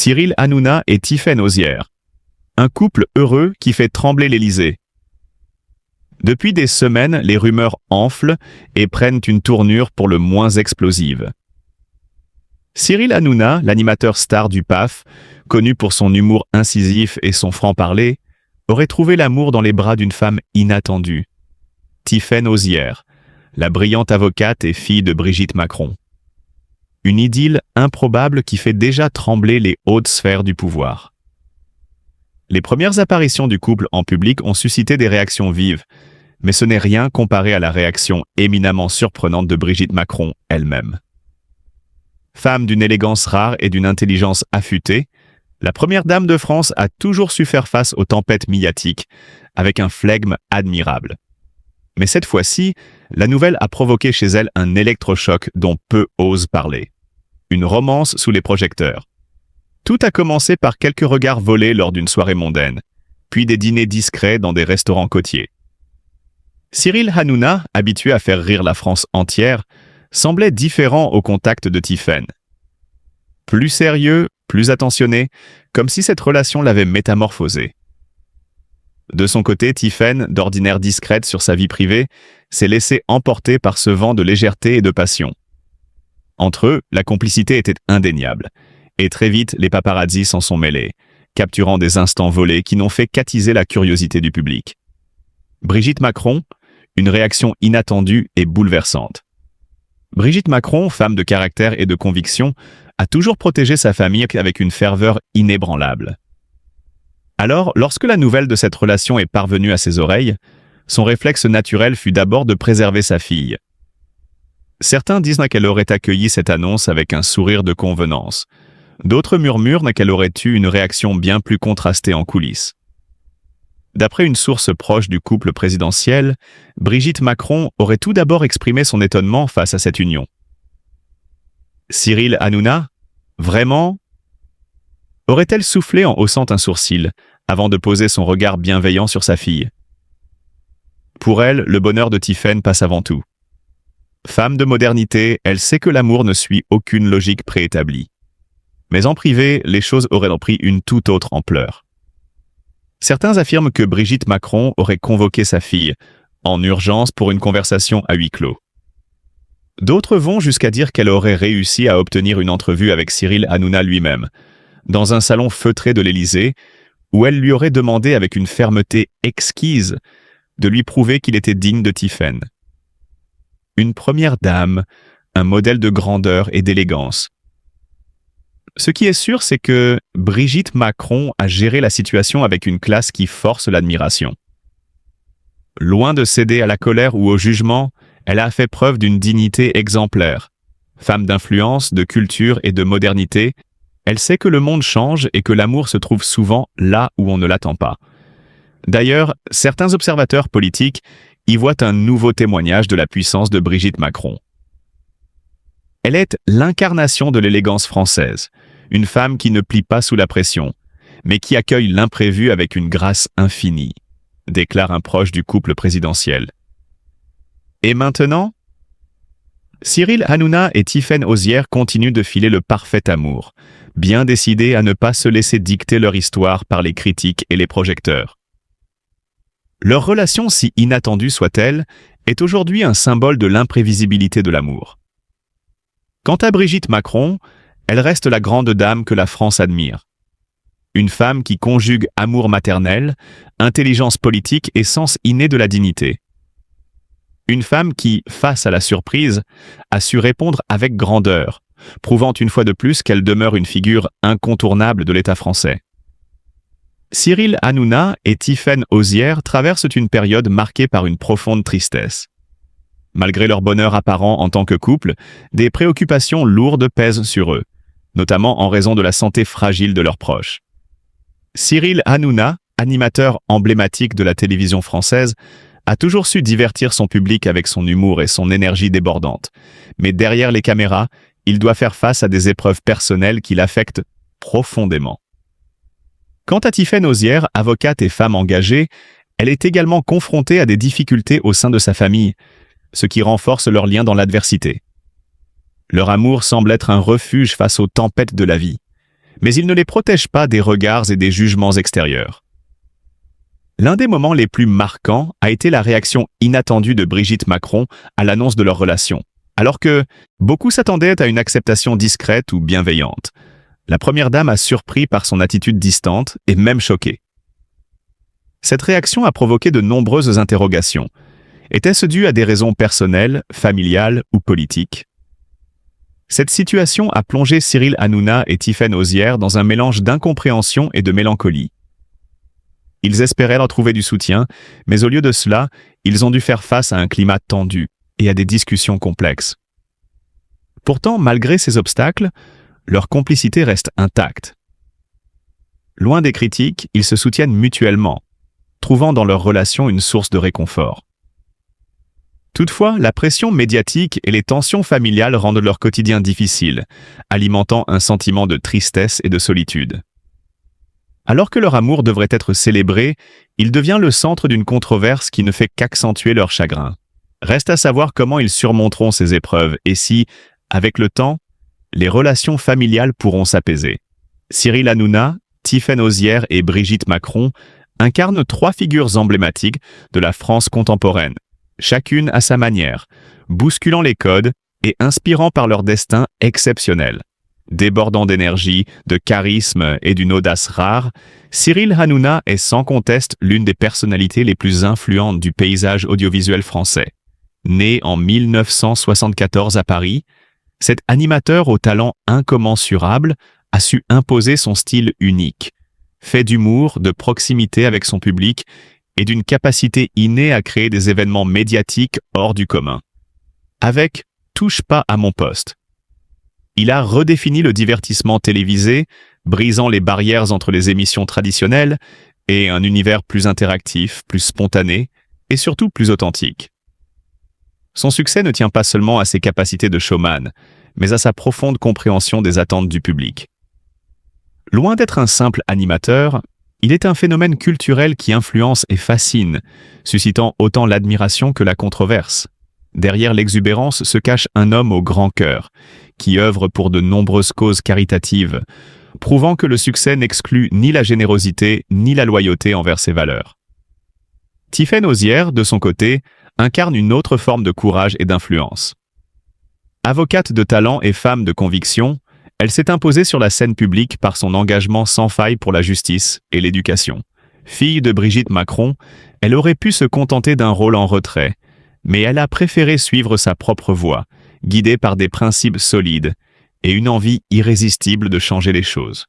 Cyril Hanouna et Tiphaine Ozière. Un couple heureux qui fait trembler l'Élysée. Depuis des semaines, les rumeurs enflent et prennent une tournure pour le moins explosive. Cyril Hanouna, l'animateur star du PAF, connu pour son humour incisif et son franc-parler, aurait trouvé l'amour dans les bras d'une femme inattendue. Tiphaine Ozière, la brillante avocate et fille de Brigitte Macron. Une idylle improbable qui fait déjà trembler les hautes sphères du pouvoir. Les premières apparitions du couple en public ont suscité des réactions vives, mais ce n'est rien comparé à la réaction éminemment surprenante de Brigitte Macron elle-même. Femme d'une élégance rare et d'une intelligence affûtée, la première dame de France a toujours su faire face aux tempêtes médiatiques avec un flegme admirable. Mais cette fois-ci, la nouvelle a provoqué chez elle un électrochoc dont peu osent parler. Une romance sous les projecteurs. Tout a commencé par quelques regards volés lors d'une soirée mondaine, puis des dîners discrets dans des restaurants côtiers. Cyril Hanouna, habitué à faire rire la France entière, semblait différent au contact de Tiphaine. Plus sérieux, plus attentionné, comme si cette relation l'avait métamorphosé. De son côté, Tiphaine, d'ordinaire discrète sur sa vie privée, s'est laissée emporter par ce vent de légèreté et de passion. Entre eux, la complicité était indéniable, et très vite, les paparazzis s'en sont mêlés, capturant des instants volés qui n'ont fait qu'attiser la curiosité du public. Brigitte Macron, une réaction inattendue et bouleversante. Brigitte Macron, femme de caractère et de conviction, a toujours protégé sa famille avec une ferveur inébranlable. Alors, lorsque la nouvelle de cette relation est parvenue à ses oreilles, son réflexe naturel fut d'abord de préserver sa fille. Certains disent qu'elle aurait accueilli cette annonce avec un sourire de convenance. D'autres murmurent qu'elle aurait eu une réaction bien plus contrastée en coulisses. D'après une source proche du couple présidentiel, Brigitte Macron aurait tout d'abord exprimé son étonnement face à cette union. Cyril Hanouna, vraiment ? Aurait-elle soufflé en haussant un sourcil, avant de poser son regard bienveillant sur sa fille ? Pour elle, le bonheur de Tiphaine passe avant tout. Femme de modernité, elle sait que l'amour ne suit aucune logique préétablie. Mais en privé, les choses auraient pris une toute autre ampleur. Certains affirment que Brigitte Macron aurait convoqué sa fille, en urgence pour une conversation à huis clos. D'autres vont jusqu'à dire qu'elle aurait réussi à obtenir une entrevue avec Cyril Hanouna lui-même, dans un salon feutré de l'Élysée, où elle lui aurait demandé avec une fermeté exquise de lui prouver qu'il était digne de Tiphaine. Une première dame, un modèle de grandeur et d'élégance. Ce qui est sûr, c'est que Brigitte Macron a géré la situation avec une classe qui force l'admiration. Loin de céder à la colère ou au jugement, elle a fait preuve d'une dignité exemplaire. Femme d'influence, de culture et de modernité, elle sait que le monde change et que l'amour se trouve souvent là où on ne l'attend pas. D'ailleurs, certains observateurs politiques y voient un nouveau témoignage de la puissance de Brigitte Macron. Elle est l'incarnation de l'élégance française, une femme qui ne plie pas sous la pression, mais qui accueille l'imprévu avec une grâce infinie, déclare un proche du couple présidentiel. Et maintenant ? Cyril Hanouna et Tiphaine Ozière continuent de filer le parfait amour, bien décidés à ne pas se laisser dicter leur histoire par les critiques et les projecteurs. Leur relation, si inattendue soit-elle, est aujourd'hui un symbole de l'imprévisibilité de l'amour. Quant à Brigitte Macron, elle reste la grande dame que la France admire. Une femme qui conjugue amour maternel, intelligence politique et sens inné de la dignité. Une femme qui, face à la surprise, a su répondre avec grandeur, prouvant une fois de plus qu'elle demeure une figure incontournable de l'État français. Cyril Hanouna et Tiphaine Ozière traversent une période marquée par une profonde tristesse. Malgré leur bonheur apparent en tant que couple, des préoccupations lourdes pèsent sur eux, notamment en raison de la santé fragile de leurs proches. Cyril Hanouna, animateur emblématique de la télévision française, a toujours su divertir son public avec son humour et son énergie débordante. Mais derrière les caméras, il doit faire face à des épreuves personnelles qui l'affectent profondément. Quant à Tiphaine Ozière, avocate et femme engagée, elle est également confrontée à des difficultés au sein de sa famille, ce qui renforce leur lien dans l'adversité. Leur amour semble être un refuge face aux tempêtes de la vie. mais il ne les protège pas des regards et des jugements extérieurs. L'un des moments les plus marquants a été la réaction inattendue de Brigitte Macron à l'annonce de leur relation, alors que beaucoup s'attendaient à une acceptation discrète ou bienveillante. La première dame a surpris par son attitude distante et même choquée. Cette réaction a provoqué de nombreuses interrogations. Était-ce dû à des raisons personnelles, familiales ou politiques? Cette situation a plongé Cyril Hanouna et Tiffaine Auzière dans un mélange d'incompréhension et de mélancolie. Ils espéraient leur trouver du soutien, mais au lieu de cela, ils ont dû faire face à un climat tendu et à des discussions complexes. Pourtant, malgré ces obstacles, leur complicité reste intacte. Loin des critiques, ils se soutiennent mutuellement, trouvant dans leur relation une source de réconfort. Toutefois, la pression médiatique et les tensions familiales rendent leur quotidien difficile, alimentant un sentiment de tristesse et de solitude. Alors que leur amour devrait être célébré, il devient le centre d'une controverse qui ne fait qu'accentuer leur chagrin. Reste à savoir comment ils surmonteront ces épreuves et si, avec le temps, les relations familiales pourront s'apaiser. Cyril Hanouna, Tiffaine Auzière et Brigitte Macron incarnent trois figures emblématiques de la France contemporaine, chacune à sa manière, bousculant les codes et inspirant par leur destin exceptionnel. Débordant d'énergie, de charisme et d'une audace rare, Cyril Hanouna est sans conteste l'une des personnalités les plus influentes du paysage audiovisuel français. Né en 1974 à Paris, cet animateur au talent incommensurable a su imposer son style unique, fait d'humour, de proximité avec son public et d'une capacité innée à créer des événements médiatiques hors du commun. Avec « Touche pas à mon poste », il a redéfini le divertissement télévisé, brisant les barrières entre les émissions traditionnelles et un univers plus interactif, plus spontané et surtout plus authentique. Son succès ne tient pas seulement à ses capacités de showman, mais à sa profonde compréhension des attentes du public. Loin d'être un simple animateur, il est un phénomène culturel qui influence et fascine, suscitant autant l'admiration que la controverse. Derrière l'exubérance se cache un homme au grand cœur, qui œuvre pour de nombreuses causes caritatives, prouvant que le succès n'exclut ni la générosité ni la loyauté envers ses valeurs. Tiffaine Auzière, de son côté, incarne une autre forme de courage et d'influence. Avocate de talent et femme de conviction, elle s'est imposée sur la scène publique par son engagement sans faille pour la justice et l'éducation. Fille de Brigitte Macron, elle aurait pu se contenter d'un rôle en retrait, mais elle a préféré suivre sa propre voie, guidée par des principes solides et une envie irrésistible de changer les choses.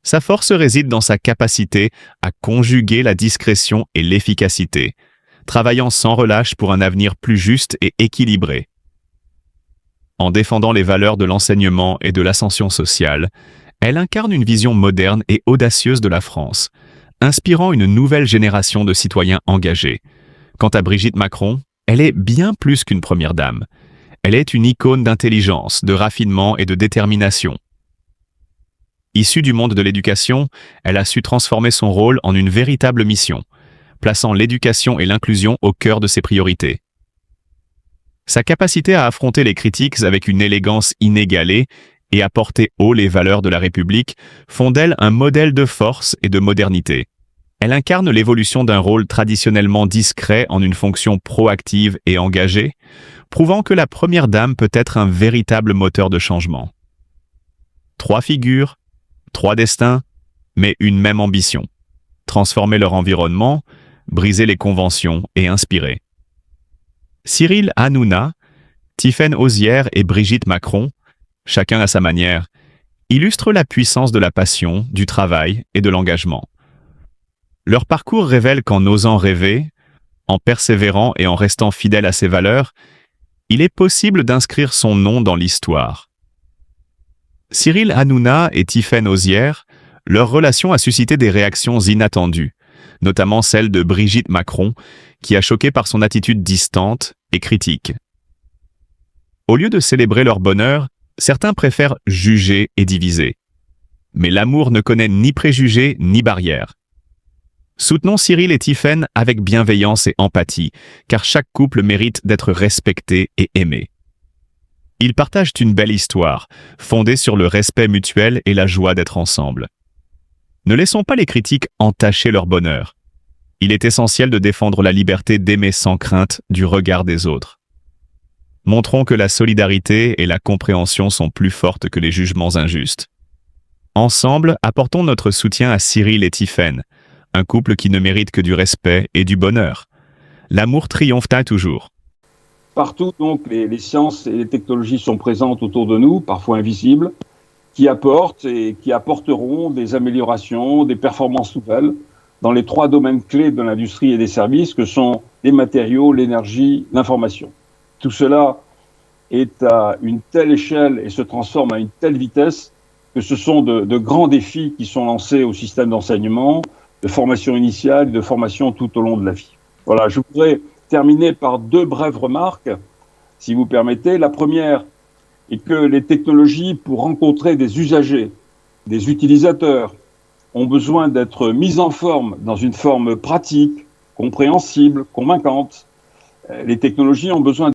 Sa force réside dans sa capacité à conjuguer la discrétion et l'efficacité, travaillant sans relâche pour un avenir plus juste et équilibré. En défendant les valeurs de l'enseignement et de l'ascension sociale, elle incarne une vision moderne et audacieuse de la France, inspirant une nouvelle génération de citoyens engagés. Quant à Brigitte Macron, elle est bien plus qu'une première dame. Elle est une icône d'intelligence, de raffinement et de détermination. Issue du monde de l'éducation, elle a su transformer son rôle en une véritable mission, plaçant l'éducation et l'inclusion au cœur de ses priorités. Sa capacité à affronter les critiques avec une élégance inégalée et à porter haut les valeurs de la République font d'elle un modèle de force et de modernité. Elle incarne l'évolution d'un rôle traditionnellement discret en une fonction proactive et engagée, prouvant que la première dame peut être un véritable moteur de changement. Trois figures, trois destins, mais une même ambition: transformer leur environnement, briser les conventions et inspirer. Cyril Hanouna, Tiffaine Auzière et Brigitte Macron, chacun à sa manière, illustrent la puissance de la passion, du travail et de l'engagement. Leur parcours révèle qu'en osant rêver, en persévérant et en restant fidèle à ses valeurs, il est possible d'inscrire son nom dans l'histoire. Cyril Hanouna et Tiffaine Auzière, leur relation a suscité des réactions inattendues, notamment celle de Brigitte Macron, qui a choqué par son attitude distante et critique. Au lieu de célébrer leur bonheur, certains préfèrent juger et diviser. Mais l'amour ne connaît ni préjugés ni barrières. Soutenons Cyril et Tiffaine avec bienveillance et empathie, car chaque couple mérite d'être respecté et aimé. Ils partagent une belle histoire, fondée sur le respect mutuel et la joie d'être ensemble. Ne laissons pas les critiques entacher leur bonheur. Il est essentiel de défendre la liberté d'aimer sans crainte du regard des autres. Montrons que la solidarité et la compréhension sont plus fortes que les jugements injustes. Ensemble, apportons notre soutien à Cyril et Tiphaine, un couple qui ne mérite que du respect et du bonheur. L'amour triomphe-t-il toujours? Partout, donc, les sciences et les technologies sont présentes autour de nous, parfois invisibles, qui apportent et qui apporteront des améliorations, des performances nouvelles dans les 3 domaines clés de l'industrie et des services que sont les matériaux, l'énergie, l'information. Tout cela est à une telle échelle et se transforme à une telle vitesse que ce sont de grands défis qui sont lancés au système d'enseignement, de formation initiale, de formation tout au long de la vie. Voilà, je voudrais terminer par 2 brèves remarques, si vous permettez. La première est que les technologies, pour rencontrer des usagers, des utilisateurs, ont besoin d'être mises en forme dans une forme pratique, compréhensible, convaincante. Les technologies ont besoin